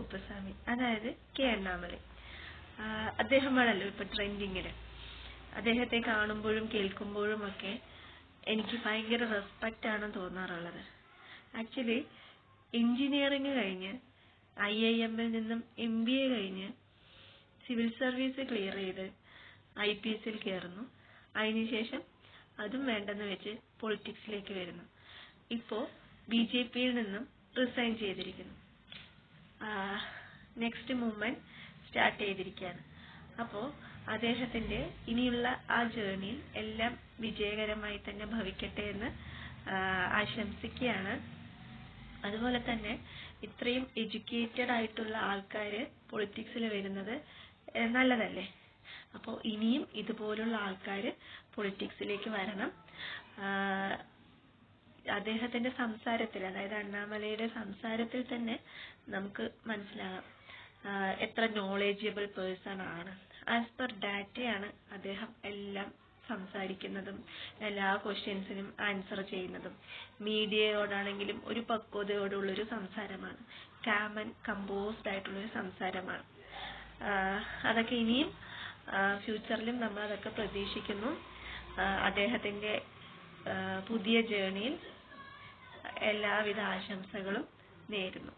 കുപ്പസ്വാമി, അതായത് കെ അണ്ണാമലൈ. അദ്ദേഹമാണല്ലോ ഇപ്പൊ ട്രെൻഡിങ്ങില്. അദ്ദേഹത്തെ കാണുമ്പോഴും കേൾക്കുമ്പോഴും ഒക്കെ എനിക്ക് ഭയങ്കര റെസ്പെക്റ്റ് ആണ് തോന്നാറുള്ളത്. ആക്ച്വലി എഞ്ചിനീയറിംഗ് കഴിഞ്ഞ് IIM നിന്നും MBA കഴിഞ്ഞ് സിവിൽ സർവീസ് ക്ലിയർ ചെയ്ത് IPS കയറുന്നു. അതിനുശേഷം അതും വേണ്ടെന്ന് വെച്ച് പൊളിറ്റിക്സിലേക്ക് വരുന്നു. ഇപ്പോൾ BJP നിന്നും റിസൈൻ ചെയ്തിരിക്കുന്നു. നെക്സ്റ്റ് മൂവ്മെന്റ് സ്റ്റാർട്ട് ചെയ്തിരിക്കുകയാണ്. അപ്പോൾ അദ്ദേഹത്തിന്റെ ഇനിയുള്ള ആ ജേർണിയിൽ എല്ലാം വിജയകരമായി തന്നെ ഭവിക്കട്ടെ എന്ന് ആശംസിക്കുകയാണ്. അതുപോലെ തന്നെ ഇത്രയും എഡ്യൂക്കേറ്റഡ് ആയിട്ടുള്ള ആൾക്കാർ പൊളിറ്റിക്സിൽ വരുന്നത് നല്ലതല്ലേ. അപ്പോൾ ഇനിയും ഇതുപോലുള്ള ആൾക്കാർ പൊളിറ്റിക്സിലേക്ക് വരണം. അദ്ദേഹത്തിന്റെ സംസാരത്തിൽ, അതായത് അണ്ണാമലയുടെ സംസാരത്തിൽ തന്നെ നമുക്ക് മനസ്സിലാകാം എത്ര നോളേജബിൾ പേഴ്സൺ ആണ്. ആസ് പെർ ഡാറ്റയാണ് അദ്ദേഹം എല്ലാം സംസാരിക്കുന്നതും എല്ലാ ക്വസ്റ്റ്യൻസിനും ആൻസർ ചെയ്യുന്നതും. മീഡിയയോടാണെങ്കിലും ഒരു പക്വതയോടുള്ളൊരു സംസാരമാണ്, കാം ആൻഡ് കമ്പോസ്ഡ് ആയിട്ടുള്ളൊരു സംസാരമാണ്. അതൊക്കെ ഇനിയും ഫ്യൂച്ചറിലും നമ്മൾ അതൊക്കെ പ്രതീക്ഷിക്കുന്നു. അദ്ദേഹത്തിന്റെ പുതിയ ജേർണിയിൽ എല്ലാവിധ ആശംസകളും നേരുന്നു.